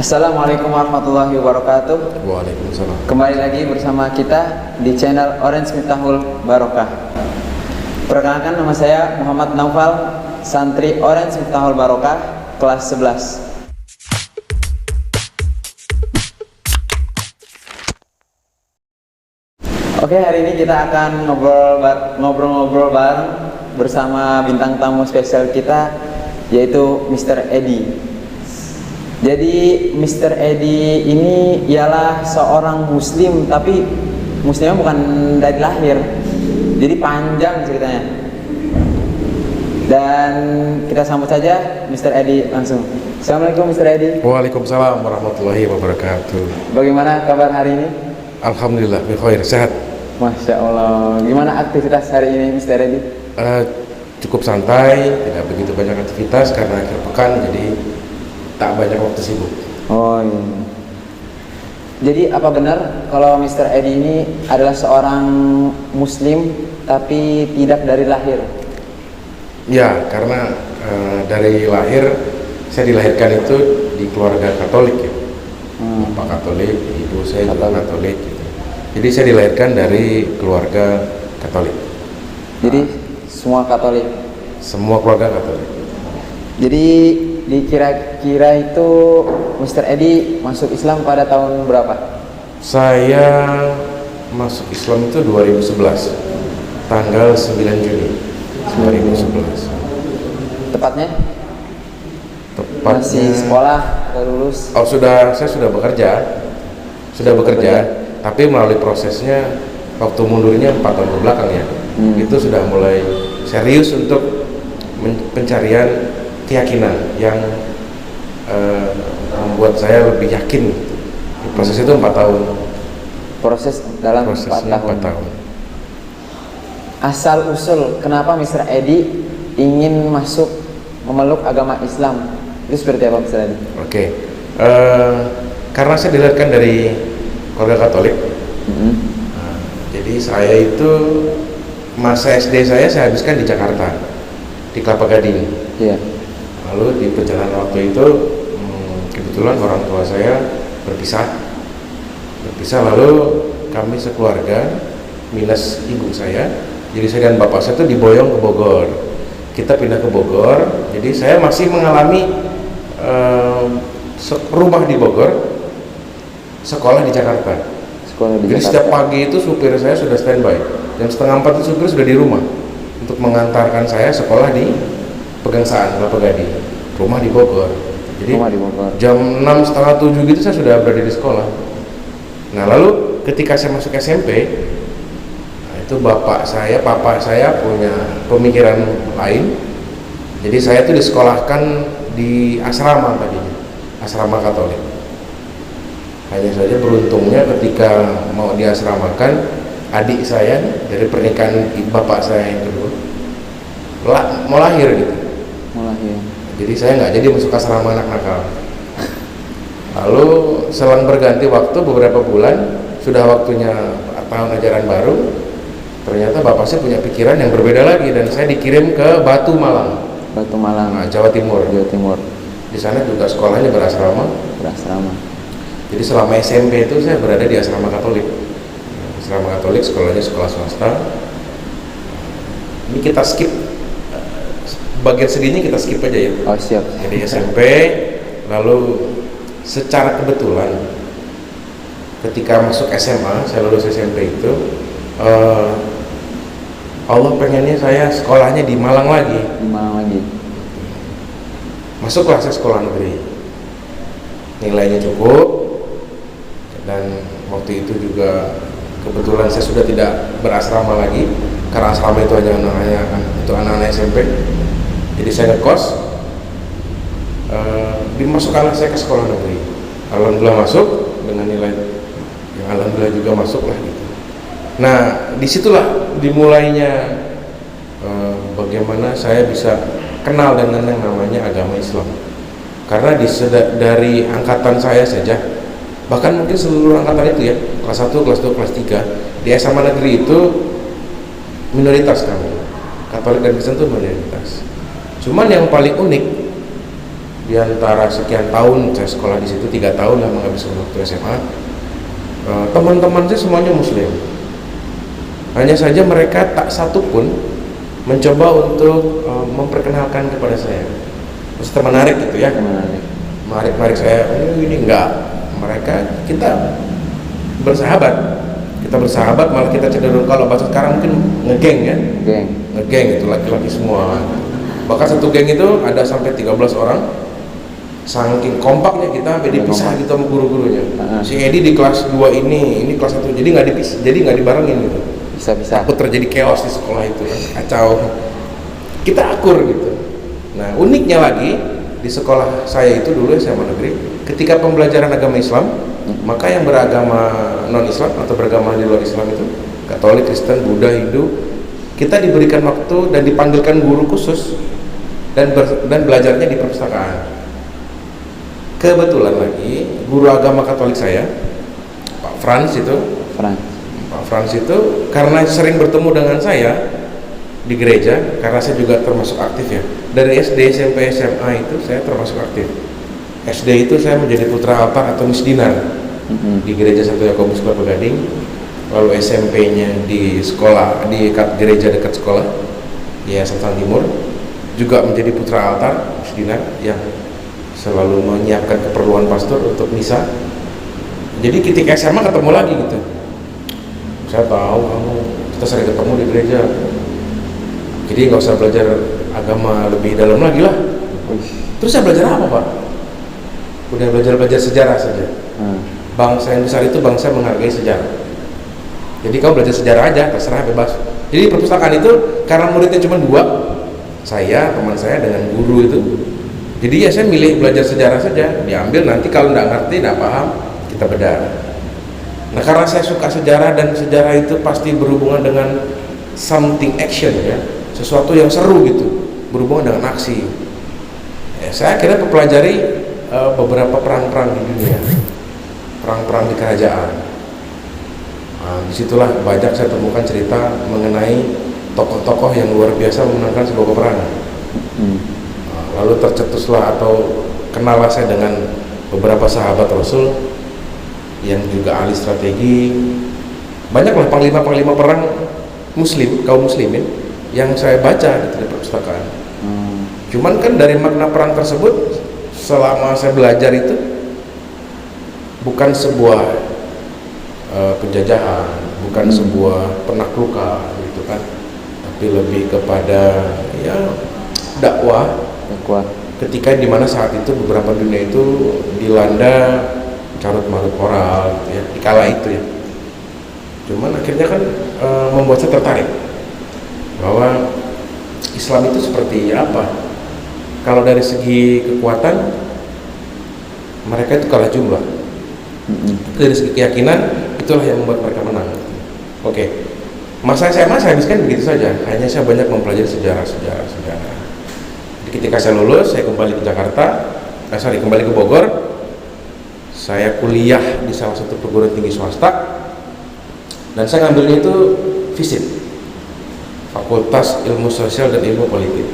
Assalamualaikum warahmatullahi wabarakatuh. Waalaikumsalam. Kembali lagi bersama kita di channel Orange Miftahul Barokah. Perkenalkan, nama saya Muhammad Naufal, santri Orange Miftahul Barokah kelas 11. Oke, hari ini kita akan ngobrol-ngobrol bareng bersama bintang tamu spesial kita, yaitu Mr. Edi. Jadi Mr. Edi ini ialah seorang muslim, tapi muslimnya bukan dari lahir. Jadi panjang ceritanya. Dan kita sambut saja Mr. Edi langsung. Assalamualaikum Mr. Edi. Waalaikumsalam warahmatullahi wabarakatuh. Bagaimana kabar hari ini? Alhamdulillah, bikhair, sehat. Masya Allah. Gimana aktivitas hari ini Mr. Edi? Cukup santai, tidak begitu banyak aktivitas karena akhir pekan, jadi tak banyak waktu sibuk. Oh iya. Jadi apa benar kalau Mr. Edi ini adalah seorang muslim tapi tidak dari lahir? Ya, karena dari lahir saya dilahirkan itu di keluarga Katolik ya. Bapak Katolik, ibu saya juga Katolik gitu. Jadi saya dilahirkan dari keluarga Katolik. Jadi semua Katolik? Semua keluarga Katolik. Jadi dikira-kira itu Mr. Edi masuk Islam pada tahun berapa? Saya masuk Islam itu 2011, tanggal 9 Juni 2011. Tepatnya masih sekolah atau lulus? Oh, saya sudah bekerja, tapi melalui prosesnya waktu mundurnya 4 tahun kebelakang ya. Itu sudah mulai serius untuk pencarian keyakinan yang membuat saya lebih yakin. Proses itu 4 tahun. Proses dalam 4 tahun. Asal usul kenapa Mr. Edi ingin masuk memeluk agama Islam itu seperti apa Mr. Edi? Oke. Karena saya dilahirkan dari keluarga Katolik. Jadi saya itu masa SD saya habiskan di Jakarta, di Kelapa Gading. Iya. Lalu di perjalanan waktu itu kebetulan orang tua saya berpisah, lalu kami sekeluarga minus ibu saya, jadi saya dan bapak saya itu diboyong ke Bogor. Kita pindah ke Bogor, jadi saya masih mengalami rumah di Bogor, sekolah di Jakarta. Jadi setiap pagi itu supir saya sudah standby, jam 3:30 itu supir sudah di rumah untuk mengantarkan saya sekolah di Pegangsaan, Kelapa Gading, rumah di Bogor. Jadi jam 6:30 gitu saya sudah berada di sekolah. Nah, lalu ketika saya masuk SMP, itu papa saya punya pemikiran lain. Jadi saya tuh disekolahkan di asrama tadinya, asrama Katolik. Hanya saja beruntungnya ketika mau diasramakan, adik saya dari pernikahan bapak saya yang kedua mau lahir gitu. Jadi saya nggak jadi masuk asrama anak nakal. Lalu selang berganti waktu beberapa bulan, sudah waktunya tahun ajaran baru, ternyata bapak saya punya pikiran yang berbeda lagi dan saya dikirim ke Batu Malang, nah, Jawa Timur. Di sana juga sekolahnya berasrama. Jadi selama SMP itu saya berada di asrama Katolik. Asrama Katolik, sekolahnya sekolah swasta. Ini kita skip bagian segini, kita skip aja ya. Oh, siap. Jadi SMP, lalu secara kebetulan ketika masuk SMA, saya lulus SMP itu Allah pengennya saya sekolahnya di Malang lagi. Masuklah saya sekolah negeri. Nilainya cukup dan waktu itu juga kebetulan saya sudah tidak berasrama lagi karena asrama itu hanya untuk anak-anak SMP. Jadi saya ngekos, dimasukkanlah saya ke sekolah negeri. Alhamdulillah masuk dengan nilai yang alhamdulillah juga masuk lah gitu. Nah, disitulah dimulainya bagaimana saya bisa kenal dengan yang namanya agama Islam. Karena dari angkatan saya saja, bahkan mungkin seluruh angkatan itu ya, kelas 1, kelas 2, kelas 3 di SMA negeri itu minoritas kami. Katolik dan Kristen itu minoritas. Cuman yang paling unik Di antara sekian tahun saya sekolah di situ, 3 tahun lah menghabiskan waktu SMA. Teman-teman saya semuanya Muslim. Hanya saja mereka tak satu pun mencoba untuk memperkenalkan kepada saya. Maksudnya menarik gitu ya. Menarik saya. Ini enggak. Kita bersahabat. Kita bersahabat, malah kita cenderung, kalau bahasa sekarang mungkin ngegeng ya. Ngegeng itu laki-laki semua. Bahkan satu geng itu ada sampai 13 orang. Saking kompaknya kita sampai dipisah gitu sama guru-gurunya. Si Edi di kelas 2 ini kelas 1. Jadi nggak dipisah, jadi nggak dibarengin gitu. Bisa. Takut terjadi chaos di sekolah itu, kacau. Kita akur gitu. Nah, uniknya lagi di sekolah saya itu dulu SMA negeri, ketika pembelajaran agama Islam, maka yang beragama non-Islam atau beragama di luar Islam itu, Katolik, Kristen, Buddha, Hindu, kita diberikan waktu dan dipanggilkan guru khusus dan belajarnya di perpustakaan. Kebetulan lagi guru agama Katolik saya, Pak Franz itu karena sering bertemu dengan saya di gereja, karena saya juga termasuk aktif ya. Dari SD, SMP, SMA itu saya termasuk aktif. SD itu saya menjadi putra altar atau misdinar di gereja Santo Yakobus Kelapa Gading. Lalu SMP-nya di sekolah, di gereja dekat sekolah, Yayasan Sang Timur, juga menjadi putra altar misdinar yang selalu menyiapkan keperluan pastor untuk misa. Jadi ketika SMA ketemu lagi gitu, saya tahu kita sering ketemu di gereja, jadi nggak usah belajar agama lebih dalam lagi lah. Terus saya belajar apa, Pak? Udah belajar sejarah saja. Bangsa yang besar itu bangsa menghargai sejarah. Jadi kau belajar sejarah aja, terserah, bebas. Jadi perpustakaan itu karena muridnya cuma 2, saya, teman saya dengan guru itu. Jadi ya saya milih belajar sejarah saja, diambil, nanti kalau nggak ngerti, nggak paham, kita bedah. Nah, karena saya suka sejarah dan sejarah itu pasti berhubungan dengan something action ya, sesuatu yang seru gitu, berhubungan dengan aksi. Ya, saya akhirnya mempelajari beberapa perang-perang di dunia, perang-perang di kerajaan. Nah, disitulah banyak saya temukan cerita mengenai tokoh-tokoh yang luar biasa memenangkan sebuah peperangan. Lalu tercetuslah atau kenallah saya dengan beberapa sahabat Rasul yang juga ahli strategi. Banyaklah panglima-panglima perang muslim, kaum muslimin yang saya baca di perpustakaan. Cuman kan dari makna perang tersebut selama saya belajar itu bukan sebuah penjajahan, bukan sebuah penaklukan gitu kan, tapi lebih kepada ya dakwah. Ketika dimana saat itu beberapa dunia itu dilanda carut marut moral gitu ya, di kala itu ya. Cuman akhirnya kan membuat saya tertarik bahwa Islam itu seperti apa. Kalau dari segi kekuatan mereka itu kalah jumlah. Dari segi keyakinan itulah yang membuat mereka menang. Oke. Masa SMA saya habiskan begitu saja. Hanya saya banyak mempelajari sejarah. Ketika saya lulus, saya kembali ke Jakarta, kembali ke Bogor. Saya kuliah di salah satu perguruan tinggi swasta, dan saya ngambilnya itu FISIP, Fakultas Ilmu Sosial dan Ilmu Politik.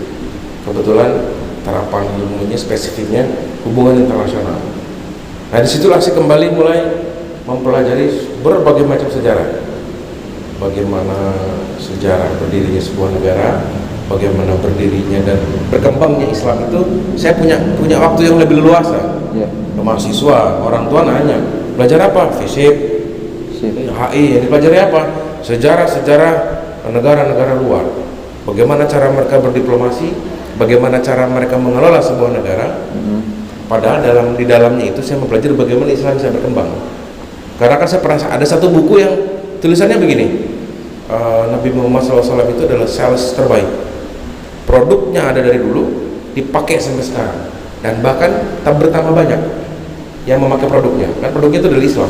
Kebetulan terapan ilmunya spesifiknya hubungan internasional. Nah, disitulah saya kembali mulai mempelajari berbagai macam sejarah. Bagaimana sejarah berdirinya sebuah negara, bagaimana berdirinya dan berkembangnya Islam itu. Saya punya waktu yang lebih leluasa. Mahasiswa, orang tua nanya, belajar apa? FISIP, HI, yang dipelajari apa? Sejarah negara-negara luar. Bagaimana cara mereka berdiplomasi, bagaimana cara mereka mengelola sebuah negara. Padahal di dalamnya itu saya mempelajari bagaimana Islam bisa berkembang. Karena kan saya pernah ada satu buku yang tulisannya begini, Nabi Muhammad SAW itu adalah sales terbaik. Produknya ada dari dulu, dipakai sampai sekarang, dan bahkan tak bertambah banyak yang memakai produknya. Kan produknya itu dari Islam.